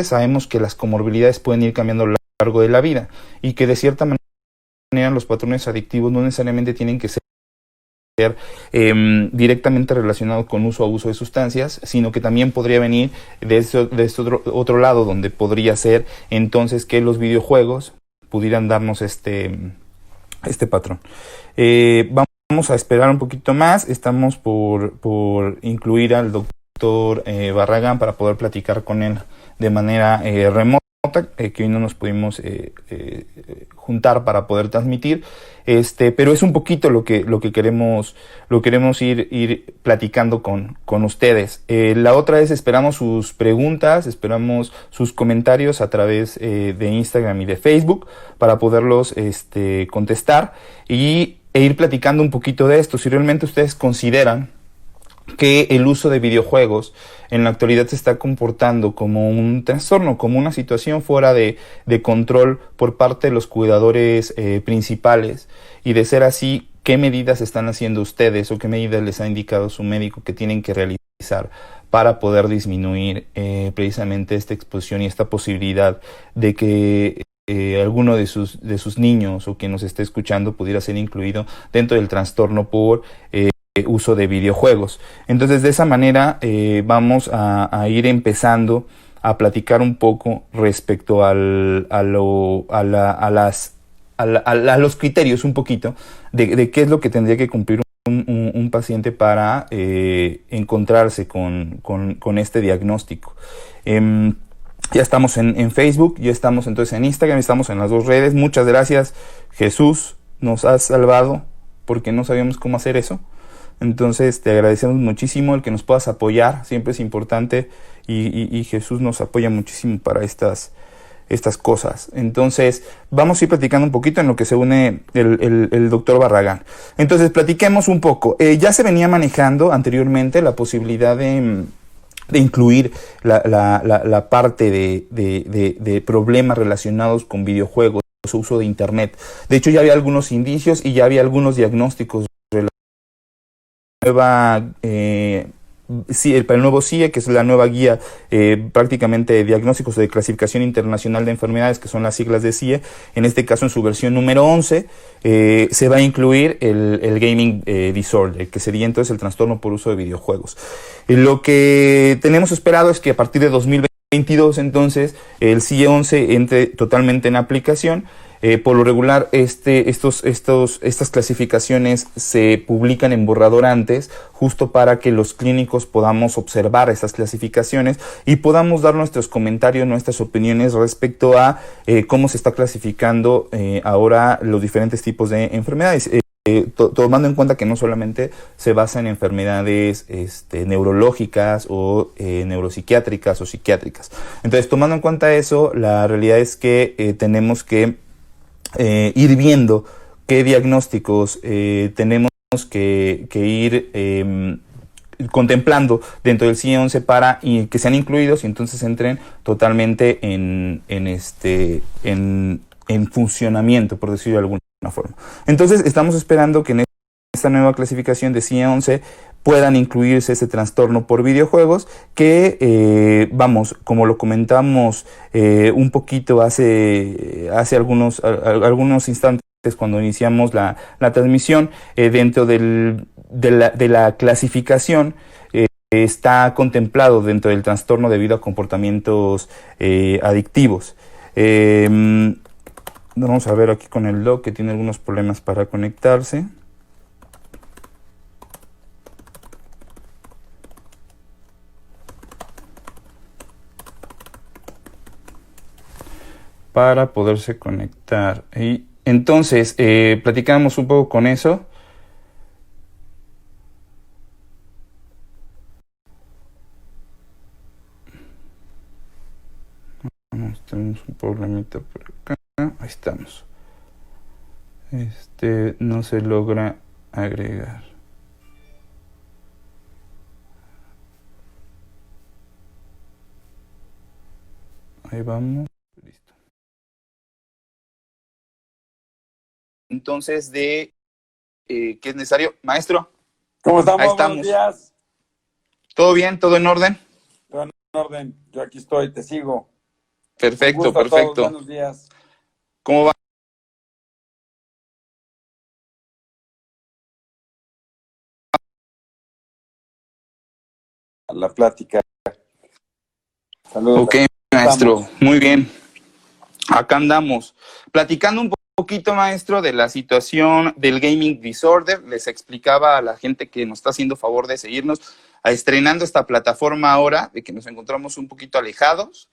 sabemos que las comorbilidades pueden ir cambiando a lo largo de la vida y que de cierta manera los patrones adictivos no necesariamente tienen que ser directamente relacionados con uso o abuso de sustancias, sino que también podría venir de este otro lado, donde podría ser entonces que los videojuegos pudieran darnos este patrón. Vamos a esperar un poquito más. Estamos por incluir al doctor Barragán para poder platicar con él de manera remota, que hoy no nos pudimos juntar para poder transmitir, pero es un poquito lo que queremos ir platicando con ustedes. La otra es, esperamos sus preguntas, esperamos sus comentarios a través de Instagram y de Facebook para poderlos contestar e ir platicando un poquito de esto. Si realmente ustedes consideran que el uso de videojuegos en la actualidad se está comportando como un trastorno, como una situación fuera de control por parte de los cuidadores principales, y de ser así, ¿qué medidas están haciendo ustedes o qué medidas les ha indicado su médico que tienen que realizar para poder disminuir precisamente esta exposición y esta posibilidad de que alguno de sus niños o quien nos esté escuchando pudiera ser incluido dentro del trastorno por uso de videojuegos? Entonces, de esa manera vamos a ir empezando a platicar un poco respecto a los criterios un poquito de qué es lo que tendría que cumplir un paciente para encontrarse con este diagnóstico. Ya estamos en Facebook, ya estamos entonces en Instagram, estamos en las dos redes. Muchas gracias, Jesús, nos has salvado porque no sabíamos cómo hacer eso. Entonces te agradecemos muchísimo el que nos puedas apoyar, siempre es importante, y Jesús nos apoya muchísimo para estas cosas. Entonces vamos a ir platicando un poquito en lo que se une el doctor Barragán. Entonces platiquemos un poco. Ya se venía manejando anteriormente la posibilidad de incluir la parte de problemas relacionados con videojuegos, uso de internet. De hecho ya había algunos indicios y ya había algunos diagnósticos para el nuevo CIE, que es la nueva guía prácticamente de diagnósticos de clasificación internacional de enfermedades, que son las siglas de CIE. En este caso, en su versión número 11, se va a incluir el gaming disorder, que sería entonces el trastorno por uso de videojuegos. Lo que tenemos esperado es que a partir de 2022, entonces, el CIE 11 entre totalmente en aplicación. Por lo regular, estas clasificaciones se publican en borrador antes, justo para que los clínicos podamos observar estas clasificaciones y podamos dar nuestros comentarios, nuestras opiniones respecto a cómo se está clasificando ahora los diferentes tipos de enfermedades. Tomando en cuenta que no solamente se basa en enfermedades neurológicas o neuropsiquiátricas o psiquiátricas. Entonces, tomando en cuenta eso, la realidad es que tenemos que ir viendo qué diagnósticos tenemos que ir contemplando dentro del CIE 11 para que sean incluidos y entonces entren totalmente en funcionamiento, por decirlo de alguna forma. Entonces estamos esperando que en esta nueva clasificación de CIE 11 puedan incluirse ese trastorno por videojuegos que, como lo comentamos un poquito hace algunos instantes cuando iniciamos la transmisión, dentro de la clasificación está contemplado dentro del trastorno debido a comportamientos adictivos. Vamos a ver aquí con el doc, que tiene algunos problemas para conectarse. Para poderse conectar. Y entonces, platicamos un poco con eso. Tenemos un problemita por acá. Ahí estamos. No se logra agregar. Ahí vamos. Listo. Entonces, ¿qué es necesario? Maestro. ¿Cómo estamos? Ahí estamos. Buenos días. ¿Todo bien? ¿Todo en orden? Todo en orden. Yo aquí estoy, te sigo. Perfecto, gusto a todos, perfecto. buenos días. ¿Cómo va? La plática. Saludos. Ok, maestro, muy bien. Acá andamos. Platicando un poquito, maestro, de la situación del gaming disorder. Les explicaba a la gente que nos está haciendo favor de seguirnos, estrenando esta plataforma ahora, de que nos encontramos un poquito alejados,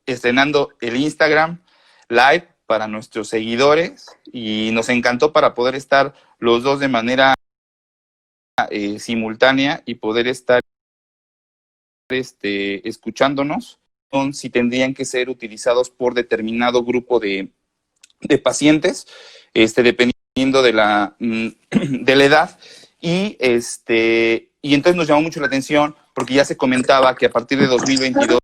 estrenando el Instagram Live para nuestros seguidores y nos encantó para poder estar los dos de manera simultánea y poder estar escuchándonos, si tendrían que ser utilizados por determinado grupo de pacientes, dependiendo de la edad. Y entonces nos llamó mucho la atención porque ya se comentaba que a partir de 2022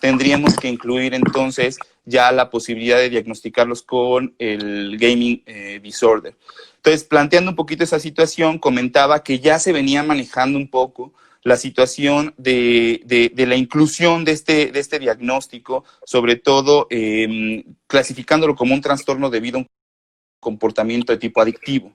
tendríamos que incluir entonces ya la posibilidad de diagnosticarlos con el gaming disorder. Entonces, planteando un poquito esa situación, comentaba que ya se venía manejando un poco la situación de la inclusión de este diagnóstico, sobre todo clasificándolo como un trastorno debido a un comportamiento de tipo adictivo.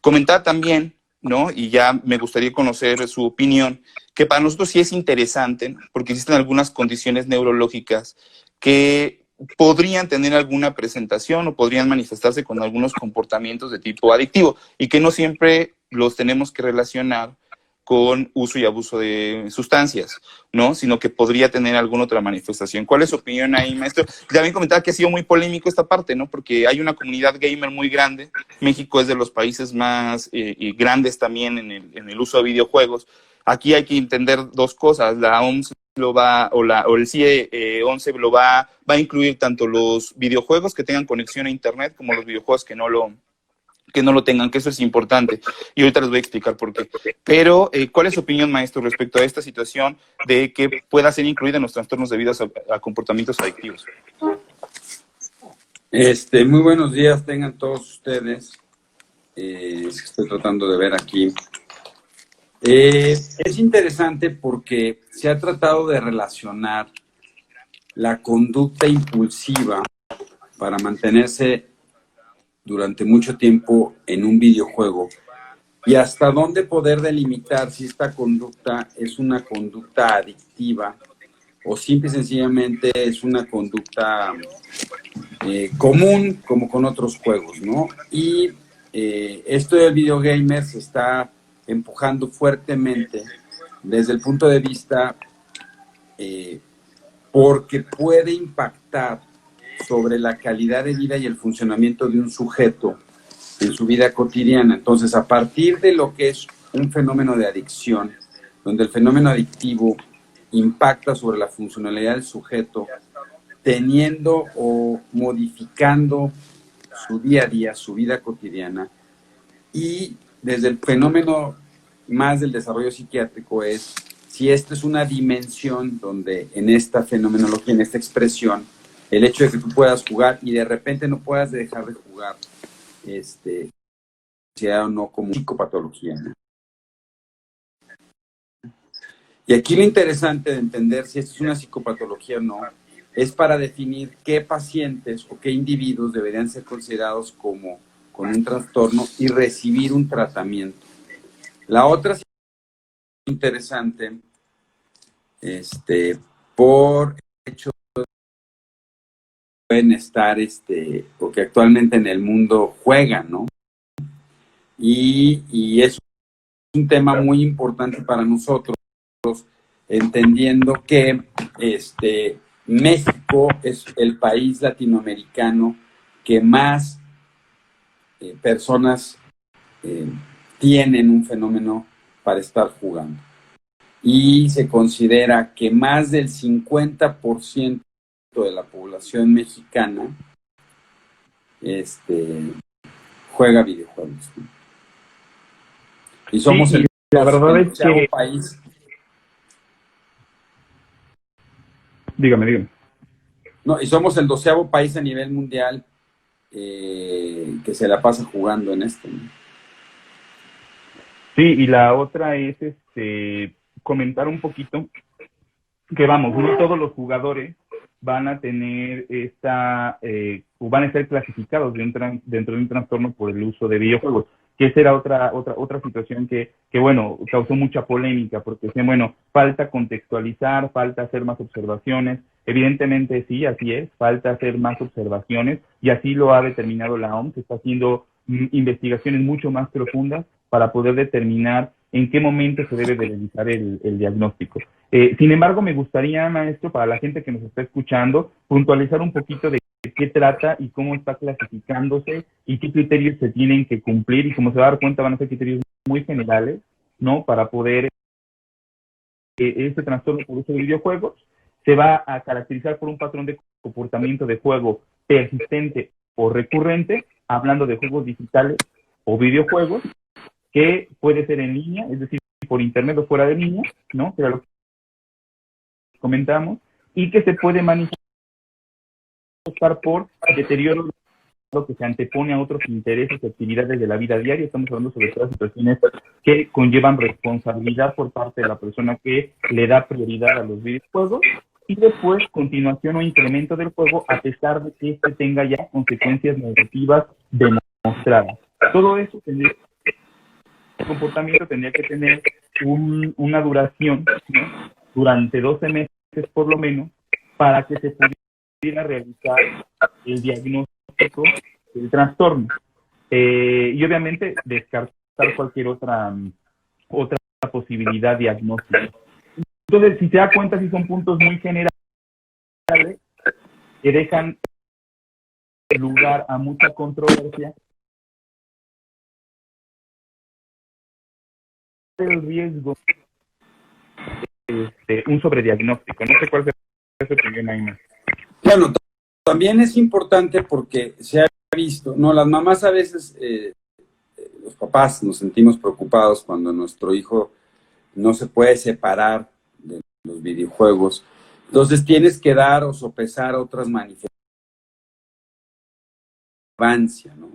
Comentar también, ¿no? Y ya me gustaría conocer su opinión, que para nosotros sí es interesante, ¿no? Porque existen algunas condiciones neurológicas que podrían tener alguna presentación o podrían manifestarse con algunos comportamientos de tipo adictivo y que no siempre los tenemos que relacionar con uso y abuso de sustancias, ¿no? Sino que podría tener alguna otra manifestación. ¿Cuál es su opinión ahí, maestro? También comentaba que ha sido muy polémico esta parte, ¿no? Porque hay una comunidad gamer muy grande. México es de los países más grandes también en el uso de videojuegos. Aquí hay que entender dos cosas. La OMS lo va, o el CIE 11 va a incluir tanto los videojuegos que tengan conexión a internet como los videojuegos que no lo tengan, que eso es importante. Y ahorita les voy a explicar por qué. Pero, ¿cuál es su opinión, maestro, respecto a esta situación de que pueda ser incluida en los trastornos debidos a comportamientos adictivos? Muy buenos días tengan todos ustedes. Estoy tratando de ver aquí. Es interesante porque se ha tratado de relacionar la conducta impulsiva para mantenerse durante mucho tiempo en un videojuego y hasta dónde poder delimitar si esta conducta es una conducta adictiva o simple y sencillamente es una conducta común como con otros juegos, ¿no? Y esto del videogamer se está empujando fuertemente desde el punto de vista porque puede impactar sobre la calidad de vida y el funcionamiento de un sujeto en su vida cotidiana. Entonces, a partir de lo que es un fenómeno de adicción, donde el fenómeno adictivo impacta sobre la funcionalidad del sujeto, teniendo o modificando su día a día, su vida cotidiana, y desde el fenómeno más del desarrollo psiquiátrico es si esta es una dimensión donde en esta fenomenología, en esta expresión, el hecho de que tú puedas jugar y de repente no puedas dejar de jugar, sea o no como psicopatología, ¿no? Y aquí lo interesante de entender si esto es una psicopatología o no, es para definir qué pacientes o qué individuos deberían ser considerados como con un trastorno y recibir un tratamiento. La otra interesante, por hecho de pueden estar, o que actualmente en el mundo juegan, ¿no? Y es un tema muy importante para nosotros, entendiendo que México es el país latinoamericano que más personas tienen un fenómeno para estar jugando. Y se considera que más del 50% de la población mexicana juega videojuegos, ¿no? Y somos Sí, la verdad es que... país. Dígame. No, y somos el 12º país a nivel mundial que se la pasa jugando en esto, ¿no? Sí, y la otra es comentar un poquito que vamos, no todos los jugadores van a tener o van a ser clasificados dentro de un trastorno por el uso de videojuegos, que esa era otra situación que, bueno, causó mucha polémica, porque decían, bueno, falta contextualizar, falta hacer más observaciones. Evidentemente sí, así es, falta hacer más observaciones, y así lo ha determinado la OMS. Está haciendo investigaciones mucho más profundas para poder determinar en qué momento se debe de realizar el diagnóstico. Sin embargo, me gustaría, maestro, para la gente que nos está escuchando, puntualizar un poquito de qué trata y cómo está clasificándose y qué criterios se tienen que cumplir, y como se va a dar cuenta van a ser criterios muy generales, ¿no? Para poder este trastorno por uso de videojuegos se va a caracterizar por un patrón de comportamiento de juego persistente o recurrente, hablando de juegos digitales o videojuegos, que puede ser en línea, es decir, por internet o fuera de línea, ¿no? Que era lo que comentamos, y que se puede manifestar por deterioro que se antepone a otros intereses y actividades de la vida diaria. Estamos hablando sobre todas situaciones que conllevan responsabilidad por parte de la persona que le da prioridad a los videojuegos, y después continuación o incremento del juego a pesar de que este tenga ya consecuencias negativas demostradas. Todo eso tendría, el comportamiento tendría que tener una duración, ¿no? Durante 12 meses por lo menos, para que se pudiera realizar el diagnóstico del trastorno. Y obviamente descartar cualquier otra posibilidad diagnóstica. Entonces, si se da cuenta, si son puntos muy generales que dejan lugar a mucha controversia, el riesgo un sobrediagnóstico. No sé cuál es su opinión ahí más. Bueno, también es importante porque se ha visto, no, las mamás a veces, los papás nos sentimos preocupados cuando nuestro hijo no se puede separar de los videojuegos. Entonces tienes que dar o sopesar otras manifestaciones. ¿No?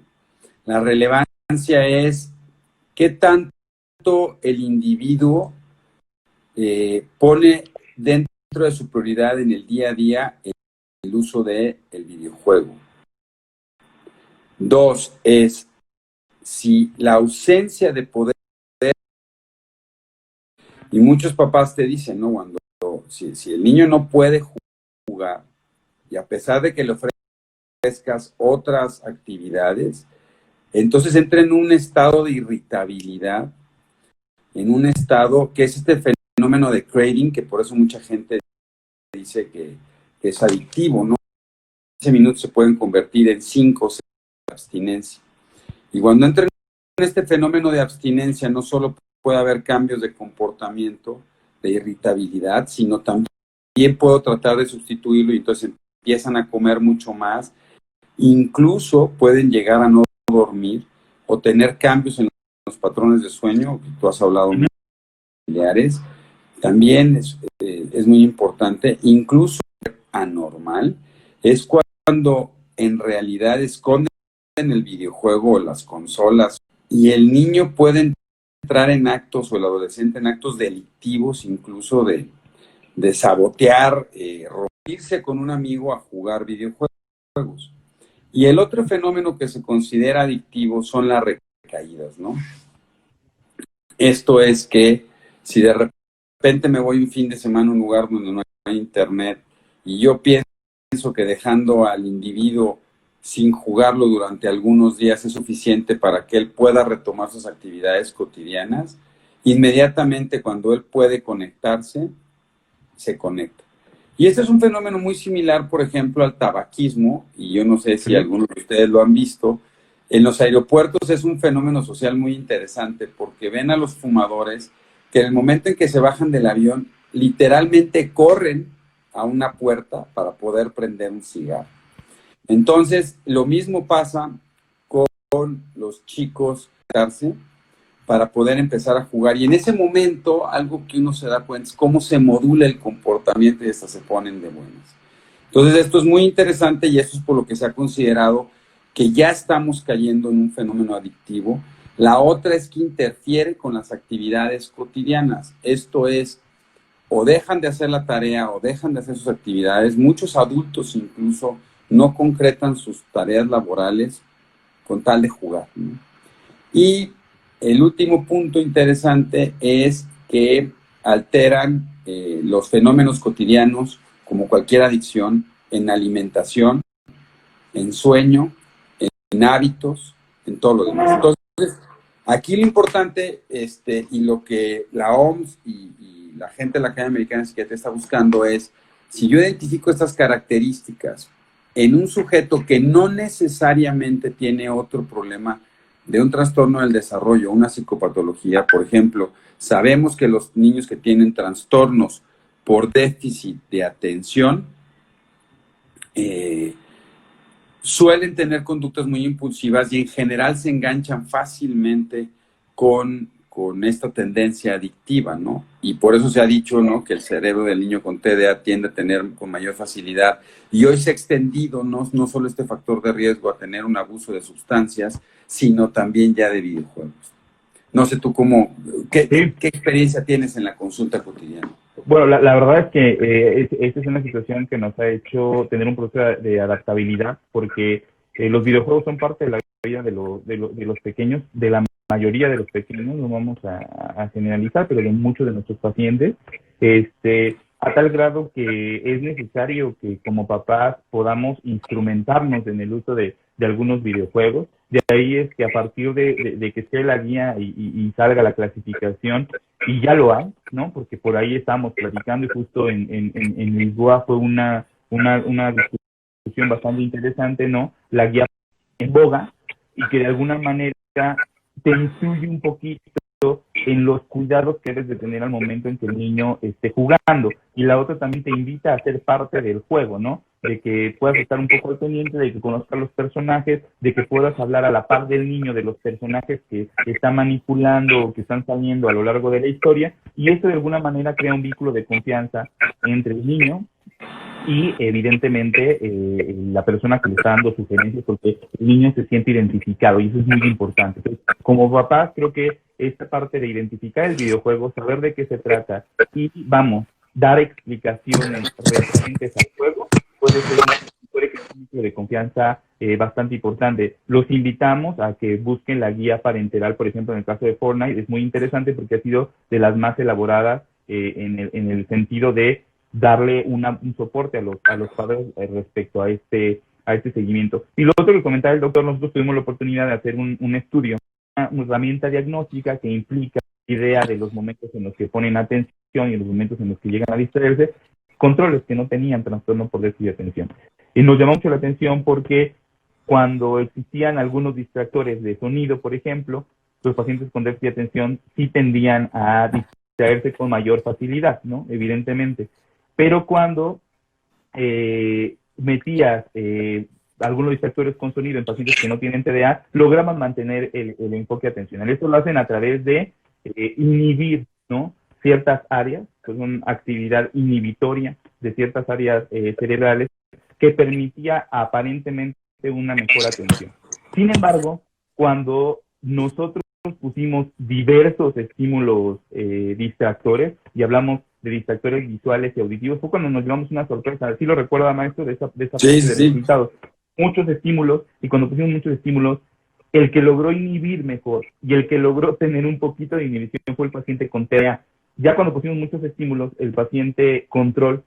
La relevancia es qué tanto el individuo pone dentro de su prioridad en el día a día el uso del videojuego. 2 es si la ausencia de poder, y muchos papás te dicen, ¿no? Cuando si el niño no puede jugar, y a pesar de que le ofrezcas otras actividades, entonces entra en un estado de irritabilidad, en un estado que es este fenómeno de craving, que por eso mucha gente dice que es adictivo, ¿no? 15 minutos se pueden convertir en 5 o 6 de abstinencia. Y cuando entra en este fenómeno de abstinencia, no solo puede haber cambios de comportamiento, de irritabilidad, sino también puedo tratar de sustituirlo, y entonces empiezan a comer mucho más. Incluso pueden llegar a no dormir o tener cambios en los patrones de sueño, que tú has hablado de familiares. También es muy importante, incluso anormal, es cuando en realidad esconden el videojuego o las consolas, y el niño puede entrar en actos, o el adolescente en actos delictivos, incluso de sabotear, irse con un amigo a jugar videojuegos. Y el otro fenómeno que se considera adictivo son las recaídas, ¿no? Esto es que si de repente me voy un fin de semana a un lugar donde no hay internet, y yo pienso que dejando al individuo sin jugarlo durante algunos días es suficiente para que él pueda retomar sus actividades cotidianas, inmediatamente cuando él puede conectarse, se conecta. Y este es un fenómeno muy similar, por ejemplo, al tabaquismo, y yo no sé si algunos de ustedes lo han visto. En los aeropuertos es un fenómeno social muy interesante, porque ven a los fumadores que en el momento en que se bajan del avión, literalmente corren a una puerta para poder prender un cigarro. Entonces, lo mismo pasa con los chicos para poder empezar a jugar. Y en ese momento, algo que uno se da cuenta es cómo se modula el comportamiento, y hasta se ponen de buenas. Entonces, esto es muy interesante, y eso es por lo que se ha considerado que ya estamos cayendo en un fenómeno adictivo. La otra es que interfiere con las actividades cotidianas. Esto es, o dejan de hacer la tarea o dejan de hacer sus actividades. Muchos adultos incluso no concretan sus tareas laborales con tal de jugar, ¿no? Y el último punto interesante es que alteran los fenómenos cotidianos, como cualquier adicción, en alimentación, en sueño, en hábitos, en todo lo demás. Entonces, aquí lo importante, y lo que la OMS y la gente de la Academia Americana de Psiquiatría está buscando es, si yo identifico estas características en un sujeto que no necesariamente tiene otro problema de un trastorno del desarrollo, una psicopatología, por ejemplo, sabemos que los niños que tienen trastornos por déficit de atención suelen tener conductas muy impulsivas y en general se enganchan fácilmente con esta tendencia adictiva, ¿no? Y por eso se ha dicho, ¿no?, que el cerebro del niño con TDA tiende a tener con mayor facilidad. Y hoy se ha extendido no solo este factor de riesgo a tener un abuso de sustancias, sino también ya de videojuegos. No sé tú qué experiencia tienes en la consulta cotidiana. Bueno, la verdad es que esta es una situación que nos ha hecho tener un proceso de adaptabilidad, porque los videojuegos son parte de la vida de los pequeños, de la mayoría de los pequeños, no vamos a generalizar, pero de muchos de nuestros pacientes, a tal grado que es necesario que como papás podamos instrumentarnos en el uso de algunos videojuegos. De ahí es que a partir de que esté la guía y salga la clasificación, y ya lo hay, ¿no? Porque por ahí estábamos platicando y justo en Lisboa fue una discusión bastante interesante, ¿no? La guía en boga y que de alguna manera te instruye un poquito en los cuidados que debes de tener al momento en que el niño esté jugando. Y la otra también te invita a ser parte del juego, ¿no? De que puedas estar un poco al pendiente, de que conozcas los personajes, de que puedas hablar a la par del niño de los personajes que está manipulando o que están saliendo a lo largo de la historia. Y esto de alguna manera crea un vínculo de confianza entre el niño y evidentemente la persona que le está dando sugerencias, porque el niño se siente identificado y eso es muy importante. Entonces, como papá, creo que esta parte de identificar el videojuego, saber de qué se trata y, dar explicaciones referentes al juego, puede que sea un vínculo de confianza bastante importante. Los invitamos a que busquen la guía parental, por ejemplo, en el caso de Fortnite, es muy interesante porque ha sido de las más elaboradas en el sentido de darle un soporte a los padres respecto a este seguimiento. Y lo otro que comentaba el doctor, nosotros tuvimos la oportunidad de hacer un estudio, una herramienta diagnóstica que implica la idea de los momentos en los que ponen atención y los momentos en los que llegan a distraerse, controles que no tenían trastorno por déficit de atención. Y nos llamó mucho la atención porque cuando existían algunos distractores de sonido, por ejemplo, los pacientes con déficit de atención sí tendían a distraerse con mayor facilidad, ¿no? Evidentemente. Pero cuando metías algunos distractores con sonido en pacientes que no tienen TDA, lograban mantener el enfoque atencional. Esto lo hacen a través de inhibir, ¿no?, ciertas áreas, pues una actividad inhibitoria de ciertas áreas cerebrales que permitía aparentemente una mejor atención. Sin embargo, cuando nosotros pusimos diversos estímulos distractores, y hablamos de distractores visuales y auditivos, fue cuando nos llevamos una sorpresa. Así lo recuerda, maestro, de esa parte de resultados. Muchos estímulos, y cuando pusimos muchos estímulos, el que logró inhibir mejor y el que logró tener un poquito de inhibición fue el paciente con TDA. Ya cuando pusimos muchos estímulos, el paciente control,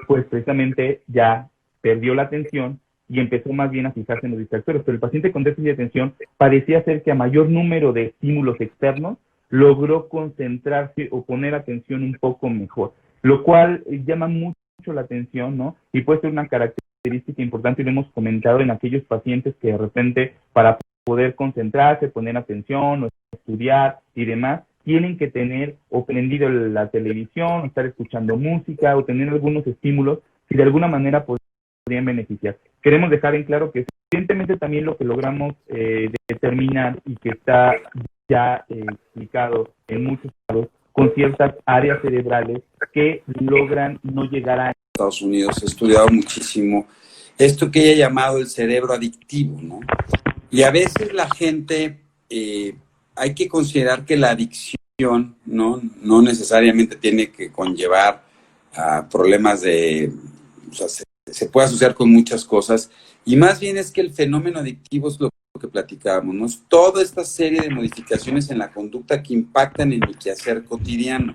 pues precisamente ya perdió la atención y empezó más bien a fijarse en los distractores. Pero el paciente con déficit de atención parecía ser que a mayor número de estímulos externos logró concentrarse o poner atención un poco mejor, lo cual llama mucho la atención, ¿no? Y puede ser una característica importante, y lo hemos comentado en aquellos pacientes que de repente para poder concentrarse, poner atención o estudiar y demás, tienen que tener o prendido la televisión, o estar escuchando música o tener algunos estímulos que de alguna manera podrían beneficiar. Queremos dejar en claro que evidentemente también lo que logramos determinar y que está ya explicado en muchos casos con ciertas áreas cerebrales que logran no llegar a Estados Unidos. He estudiado muchísimo esto que ella ha llamado el cerebro adictivo, ¿no? Y a veces la gente, hay que considerar que la adicción no necesariamente tiene que conllevar a problemas de, o sea, se puede asociar con muchas cosas, y más bien es que el fenómeno adictivo es lo que platicábamos, ¿no? Es toda esta serie de modificaciones en la conducta que impactan en mi quehacer cotidiano.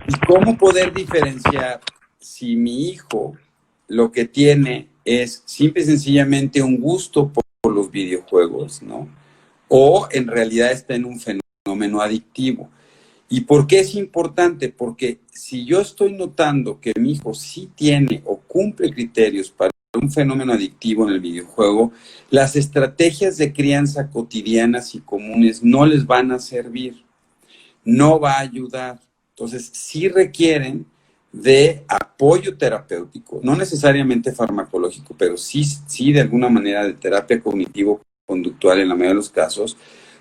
¿Y cómo poder diferenciar si mi hijo lo que tiene es simple y sencillamente un gusto por los videojuegos, ¿no? O en realidad está en un fenómeno adictivo? ¿Y por qué es importante? Porque si yo estoy notando que mi hijo sí tiene o cumple criterios para un fenómeno adictivo en el videojuego, las estrategias de crianza cotidianas y comunes no les van a servir, no va a ayudar. Entonces, sí requieren de apoyo terapéutico, no necesariamente farmacológico, pero sí de alguna manera de terapia cognitivo-conductual en la mayoría de los casos,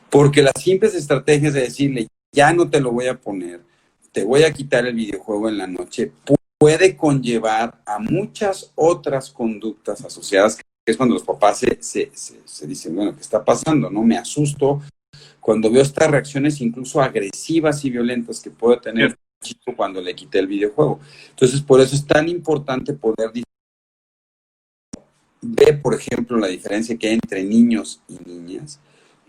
porque las simples estrategias de decirle, ya no te lo voy a poner, te voy a quitar el videojuego en la noche, puede conllevar a muchas otras conductas asociadas, que es cuando los papás se dicen, bueno, ¿qué está pasando? ¿No? Me asusto cuando veo estas reacciones incluso agresivas y violentas que puede tener el chico cuando le quité el videojuego. Entonces, por eso es tan importante poder ver, por ejemplo, la diferencia que hay entre niños y niñas.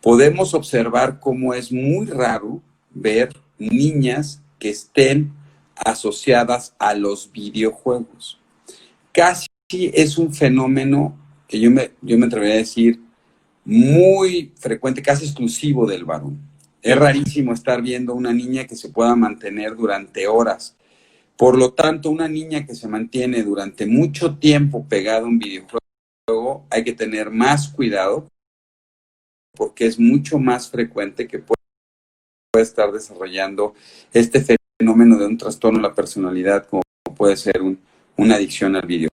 Podemos observar cómo es muy raro ver niñas que estén asociadas a los videojuegos. Casi es un fenómeno que yo me atrevería a decir muy frecuente, casi exclusivo del varón. Es rarísimo estar viendo una niña que se pueda mantener durante horas. Por lo tanto, una niña que se mantiene durante mucho tiempo pegada a un videojuego, hay que tener más cuidado porque es mucho más frecuente que puede estar desarrollando este fenómeno de un trastorno de la personalidad, como puede ser una adicción al video.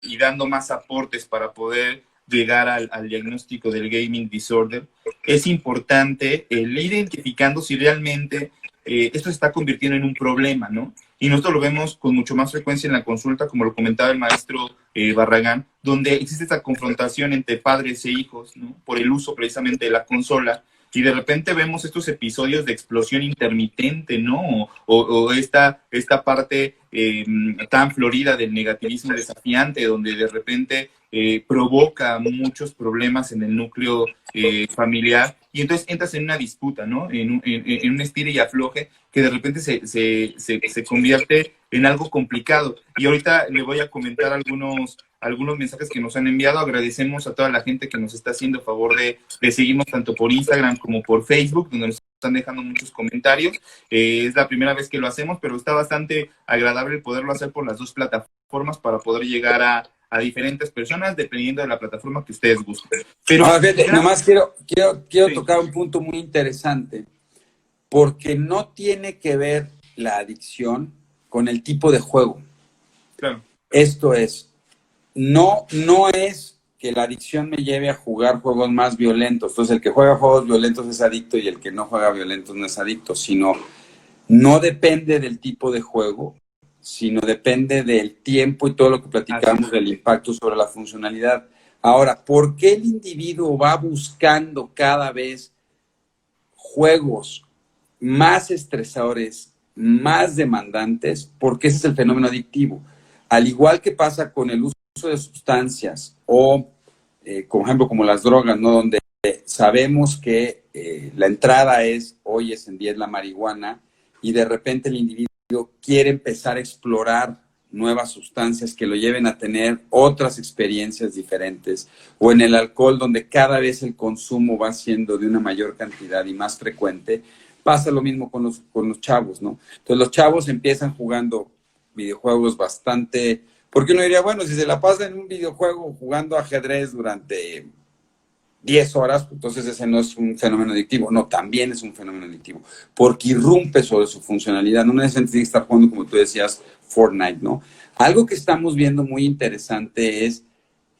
Y dando más aportes para poder llegar al diagnóstico del gaming disorder, es importante el identificando si realmente esto se está convirtiendo en un problema, ¿no? Y nosotros lo vemos con mucho más frecuencia en la consulta, como lo comentaba el maestro Barragán, donde existe esta confrontación entre padres e hijos, ¿no? Por el uso precisamente de la consola, y de repente vemos estos episodios de explosión intermitente, ¿no? O esta parte tan florida del negativismo desafiante, donde de repente provoca muchos problemas en el núcleo familiar, y entonces entras en una disputa, ¿no? En un estire y afloje que de repente se convierte en algo complicado. Y ahorita le voy a comentar algunos mensajes que nos han enviado. Agradecemos a toda la gente que nos está haciendo favor de seguirnos tanto por Instagram como por Facebook, donde nos están dejando muchos comentarios. Es la primera vez que lo hacemos, pero está bastante agradable poderlo hacer por las dos plataformas para poder llegar a diferentes personas, dependiendo de la plataforma que ustedes gusten. Pero nomás quiero sí, tocar un punto muy interesante, porque no tiene que ver la adicción con el tipo de juego. Claro. Esto es, no es que la adicción me lleve a jugar juegos más violentos. Entonces, el que juega juegos violentos es adicto y el que no juega violentos no es adicto, sino no depende del tipo de juego, sino depende del tiempo y todo lo que platicamos del impacto sobre la funcionalidad. Ahora, ¿por qué el individuo va buscando cada vez juegos más estresadores, más demandantes? Porque ese es el fenómeno adictivo. Al igual que pasa con el uso de sustancias o, por ejemplo, como las drogas, ¿no? Donde sabemos que la entrada es, hoy es en día es la marihuana, y de repente el individuo quiere empezar a explorar nuevas sustancias que lo lleven a tener otras experiencias diferentes, o en el alcohol, donde cada vez el consumo va siendo de una mayor cantidad y más frecuente. Pasa lo mismo con los chavos, ¿no? Entonces los chavos empiezan jugando videojuegos bastante, porque uno diría, bueno, si se la pasa en un videojuego jugando ajedrez durante 10 horas, entonces ese no es un fenómeno adictivo. No, también es un fenómeno adictivo, porque irrumpe sobre su funcionalidad. No necesariamente estar jugando, como tú decías, Fortnite, ¿no? Algo que estamos viendo muy interesante es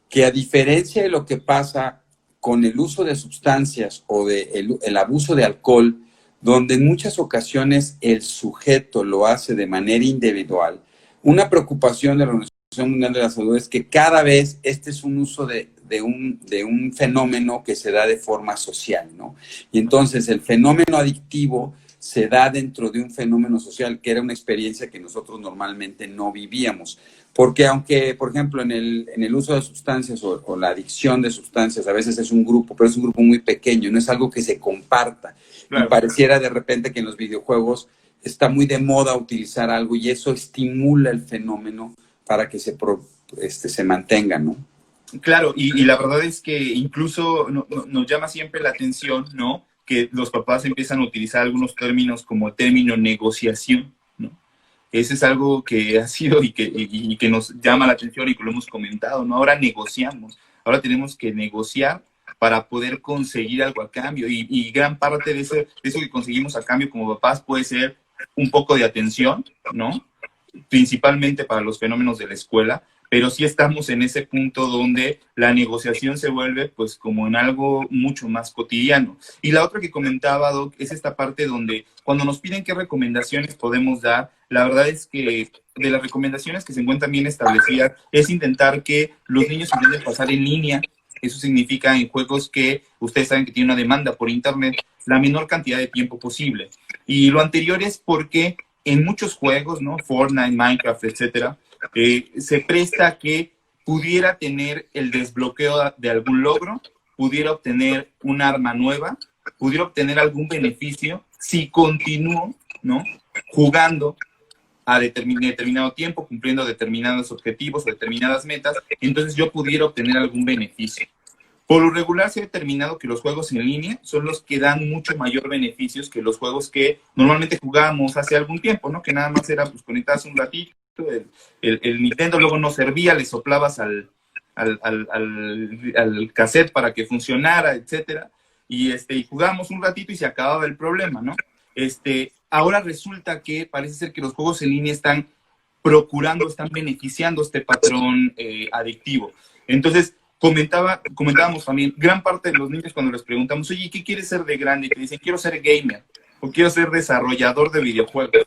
que, a diferencia de lo que pasa con el uso de sustancias o el abuso de alcohol, donde en muchas ocasiones el sujeto lo hace de manera individual, una preocupación de la Organización Mundial de la Salud es que cada vez este es un uso de un fenómeno que se da de forma social, ¿no? Y entonces el fenómeno adictivo se da dentro de un fenómeno social que era una experiencia que nosotros normalmente no vivíamos. Porque aunque, por ejemplo, en el uso de sustancias o la adicción de sustancias, a veces es un grupo, pero es un grupo muy pequeño, no es algo que se comparta. Claro. Y pareciera de repente que en los videojuegos está muy de moda utilizar algo y eso estimula el fenómeno para que se mantenga, ¿no? Claro, y la verdad es que incluso nos llama siempre la atención, ¿no? Que los papás empiezan a utilizar algunos términos como el término negociación, ¿no? Ese es algo que ha sido y que nos llama la atención y que lo hemos comentado, ¿no? Ahora negociamos, ahora tenemos que negociar para poder conseguir algo a cambio y gran parte de eso que conseguimos a cambio como papás puede ser un poco de atención, ¿no? Principalmente para los fenómenos de la escuela, pero sí estamos en ese punto donde la negociación se vuelve pues como en algo mucho más cotidiano. Y la otra que comentaba, Doc, es esta parte donde cuando nos piden qué recomendaciones podemos dar, la verdad es que de las recomendaciones que se encuentran bien establecidas es intentar que los niños intenten pasar en línea. Eso significa en juegos que ustedes saben que tienen una demanda por internet, la menor cantidad de tiempo posible. Y lo anterior es porque en muchos juegos, ¿no? Fortnite, Minecraft, etcétera, se presta a que pudiera tener el desbloqueo de algún logro, pudiera obtener un arma nueva, pudiera obtener algún beneficio si continúo, ¿no? Jugando a determinado tiempo, cumpliendo determinados objetivos o determinadas metas, entonces yo pudiera obtener algún beneficio. Por lo regular se ha determinado que los juegos en línea son los que dan mucho mayor beneficios que los juegos que normalmente jugábamos hace algún tiempo, ¿no? Que nada más era pues conectarse un ratito, el Nintendo luego no servía, le soplabas al cassette para que funcionara, etcétera, y jugábamos un ratito y se acababa el problema, ¿no? Ahora resulta que parece ser que los juegos en línea están beneficiando este patrón adictivo. Entonces, comentábamos también, gran parte de los niños cuando les preguntamos, oye, ¿qué quieres ser de grande? Y te dicen, quiero ser gamer, o quiero ser desarrollador de videojuegos.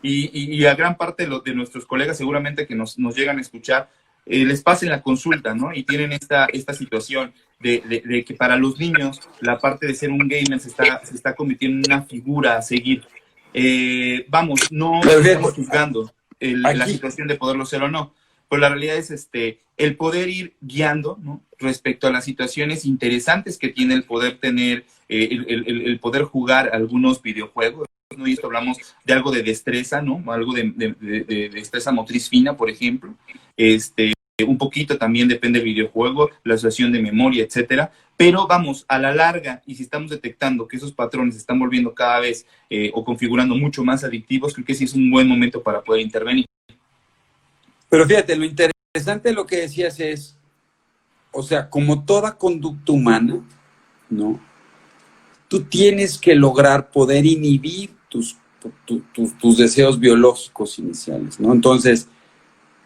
Y a gran parte de nuestros colegas seguramente que nos llegan a escuchar, les pasen la consulta, ¿no? Y tienen esta situación de que para los niños la parte de ser un gamer se está convirtiendo en una figura a seguir. Vamos, no estamos juzgando la situación de poderlo ser o no, pero la realidad es el poder ir guiando, ¿no? Respecto a las situaciones interesantes que tiene el poder tener, el poder jugar algunos videojuegos, ¿no? Y esto hablamos de algo de destreza, ¿no? Algo de destreza motriz fina, por ejemplo. Un poquito también depende del videojuego, la asociación de memoria, etcétera. Pero vamos, a la larga, y si estamos detectando que esos patrones se están volviendo cada vez o configurando mucho más adictivos, creo que sí es un buen momento para poder intervenir. Pero fíjate, lo interesante de lo que decías es, o sea, como toda conducta humana, ¿no? Tú tienes que lograr poder inhibir tus deseos biológicos iniciales, ¿no? Entonces,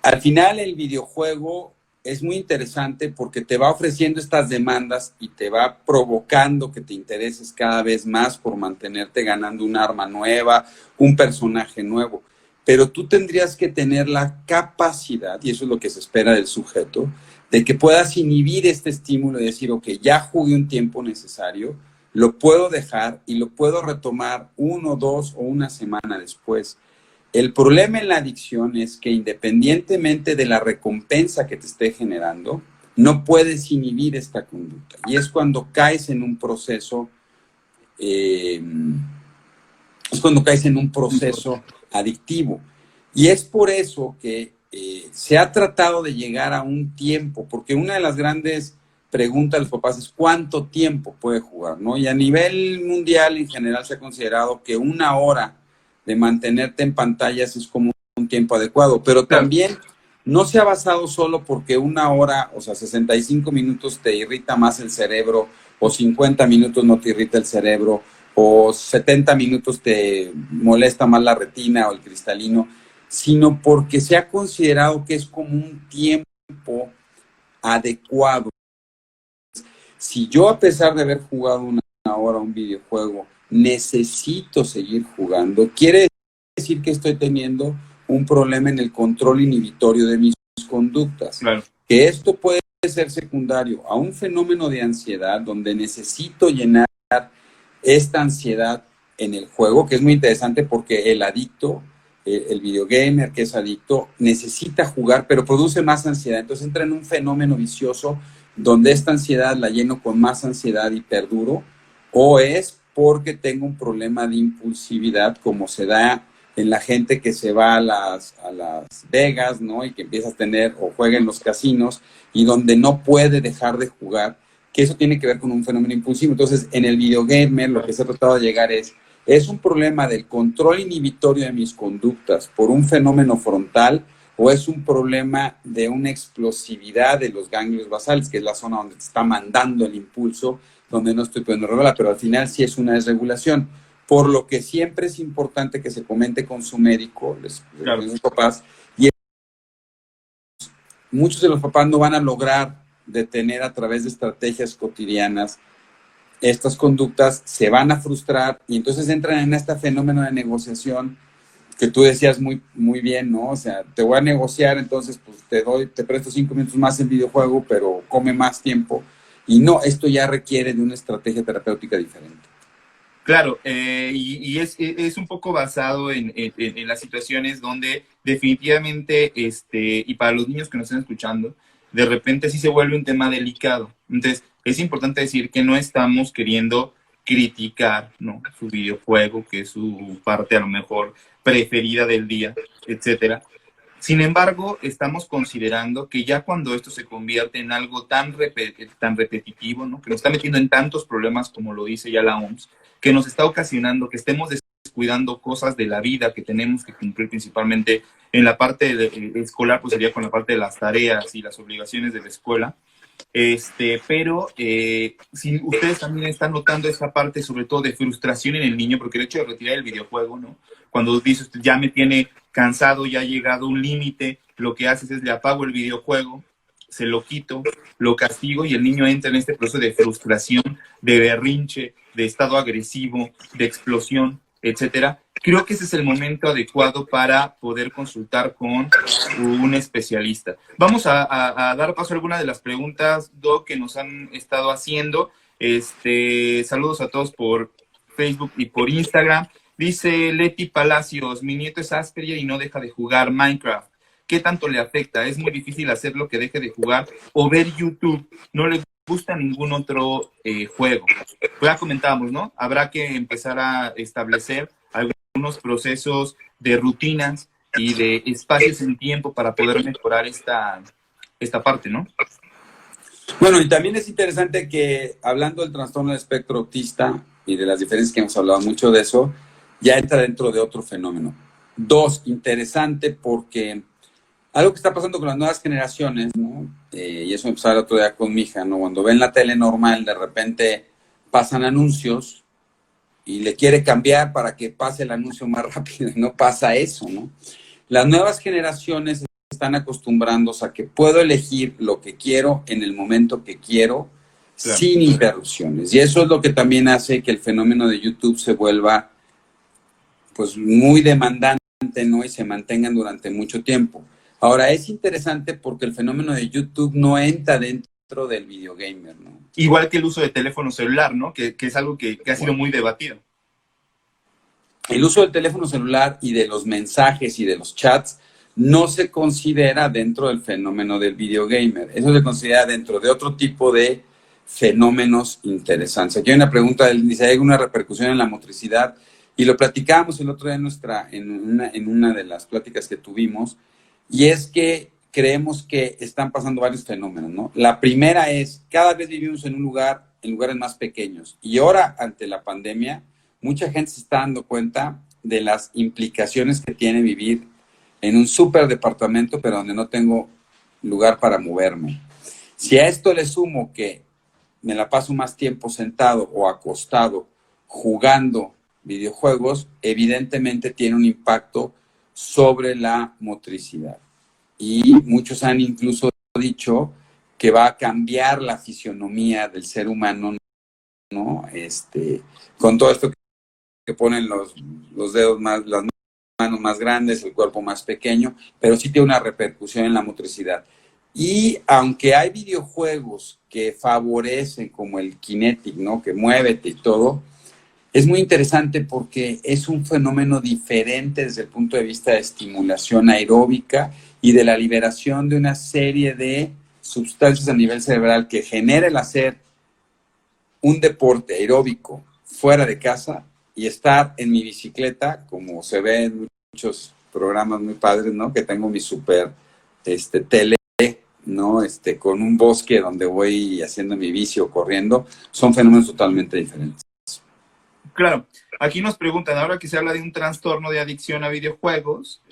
al final el videojuego es muy interesante porque te va ofreciendo estas demandas y te va provocando que te intereses cada vez más por mantenerte ganando un arma nueva, un personaje nuevo. Pero tú tendrías que tener la capacidad, y eso es lo que se espera del sujeto, de que puedas inhibir este estímulo y decir, ok, ya jugué un tiempo necesario, lo puedo dejar y lo puedo retomar 1, 2 o una semana después. El problema en la adicción es que independientemente de la recompensa que te esté generando, no puedes inhibir esta conducta. Y es cuando caes en un proceso, adictivo. Y es por eso que se ha tratado de llegar a un tiempo, porque una de las grandes preguntas de los papás es ¿cuánto tiempo puede jugar? ¿No? Y a nivel mundial en general se ha considerado que 1 hora de mantenerte en pantallas es como un tiempo adecuado, pero también no se ha basado solo porque 1 hora, o sea, 65 minutos te irrita más el cerebro, o 50 minutos no te irrita el cerebro, o 70 minutos te molesta más la retina o el cristalino, sino porque se ha considerado que es como un tiempo adecuado. Si yo, a pesar de haber jugado 1 hora un videojuego, necesito seguir jugando, quiere decir que estoy teniendo un problema en el control inhibitorio de mis conductas. Claro. Que esto puede ser secundario a un fenómeno de ansiedad donde necesito llenar esta ansiedad en el juego, que es muy interesante porque el adicto, el videogamer que es adicto, necesita jugar, pero produce más ansiedad. Entonces entra en un fenómeno vicioso donde esta ansiedad la lleno con más ansiedad y perduro, o es porque tengo un problema de impulsividad, como se da en la gente que se va a las Vegas, ¿no? Y que empieza a tener o juega en los casinos y donde no puede dejar de jugar, que eso tiene que ver con un fenómeno impulsivo. Entonces, en el videogamer lo que se ha tratado de llegar ¿es un problema del control inhibitorio de mis conductas por un fenómeno frontal o es un problema de una explosividad de los ganglios basales, que es la zona donde te está mandando el impulso, donde no estoy pudiendo regular, pero al final sí es una desregulación? Por lo que siempre es importante que se comente con su médico, Claro. sus papás, y muchos de los papás no van a lograr detener a través de estrategias cotidianas estas conductas, se van a frustrar y entonces entran en este fenómeno de negociación que tú decías muy, muy bien, ¿no? O sea, te voy a negociar, entonces pues te presto 5 minutos más en videojuego, pero come más tiempo. Y no, esto ya requiere de una estrategia terapéutica diferente. Claro, y es un poco basado en las situaciones donde definitivamente, y para los niños que nos están escuchando, de repente sí se vuelve un tema delicado. Entonces, es importante decir que no estamos queriendo criticar, ¿no?, su videojuego, que es su parte a lo mejor preferida del día, etcétera. Sin embargo, estamos considerando que ya cuando esto se convierte en algo tan repetitivo, ¿no?, que nos está metiendo en tantos problemas, como lo dice ya la OMS, que nos está ocasionando que estemos descuidando cosas de la vida que tenemos que cumplir, principalmente en la parte escolar, pues sería con la parte de las tareas y las obligaciones de la escuela. Pero si ustedes también están notando esa parte, sobre todo de frustración en el niño, porque el hecho de retirar el videojuego, ¿no?, cuando dice usted, ya me tiene cansado, ya ha llegado un límite, lo que haces es le apago el videojuego, se lo quito, lo castigo y el niño entra en este proceso de frustración, de berrinche, de estado agresivo, de explosión, etcétera. Creo que ese es el momento adecuado para poder consultar con un especialista. Vamos a dar paso a algunas de las preguntas, Doc, que nos han estado haciendo. Saludos a todos por Facebook y por Instagram. Dice Leti Palacios, mi nieto es Asperger y no deja de jugar Minecraft. ¿Qué tanto le afecta? Es muy difícil hacerlo que deje de jugar o ver YouTube. No le gusta ningún otro juego. Ya comentábamos, ¿no? Habrá que empezar a establecer algunos procesos de rutinas y de espacios en tiempo para poder mejorar esta parte, ¿no? Bueno, y también es interesante que, hablando del trastorno del espectro autista y de las diferencias que hemos hablado mucho de eso, ya entra dentro de otro fenómeno. 2, interesante porque algo que está pasando con las nuevas generaciones, ¿no? Y eso me pasaba el otro día con mi hija, ¿no? Cuando ven la tele normal, de repente pasan anuncios y le quiere cambiar para que pase el anuncio más rápido y no pasa eso, ¿no? Las nuevas generaciones están acostumbrándose a que puedo elegir lo que quiero en el momento que quiero, claro, sin interrupciones. Y eso es lo que también hace que el fenómeno de YouTube se vuelva pues muy demandante, ¿no? Y se mantengan durante mucho tiempo. Ahora, es interesante porque el fenómeno de YouTube no entra dentro del videogamer, ¿no? Igual que el uso de teléfono celular, ¿no? Que es algo que ha sido muy debatido. El uso del teléfono celular y de los mensajes y de los chats no se considera dentro del fenómeno del videogamer. Eso se considera dentro de otro tipo de fenómenos interesantes. Aquí hay una pregunta, dice, ¿hay alguna repercusión en la motricidad? Y lo platicábamos el otro día en una de las pláticas que tuvimos, y es que creemos que están pasando varios fenómenos, ¿no? La primera es, cada vez vivimos en lugares más pequeños, y ahora, ante la pandemia, mucha gente se está dando cuenta de las implicaciones que tiene vivir en un súper departamento, pero donde no tengo lugar para moverme. Si a esto le sumo que me la paso más tiempo sentado o acostado jugando videojuegos, evidentemente tiene un impacto sobre la motricidad. Y muchos han incluso dicho que va a cambiar la fisionomía del ser humano, ¿no? Con todo esto que ponen los dedos más, las manos más grandes, el cuerpo más pequeño, pero sí tiene una repercusión en la motricidad. Y aunque hay videojuegos que favorecen, como el Kinetic, ¿no?, que muévete y todo, Es muy interesante porque es un fenómeno diferente desde el punto de vista de estimulación aeróbica y de la liberación de una serie de sustancias a nivel cerebral que genera el hacer un deporte aeróbico fuera de casa y estar en mi bicicleta, como se ve en muchos programas muy padres, ¿no? Que tengo mi super tele, ¿no? Con un bosque donde voy haciendo mi bici o corriendo, son fenómenos totalmente diferentes. Claro, aquí nos preguntan, ahora que se habla de un trastorno de adicción a videojuegos,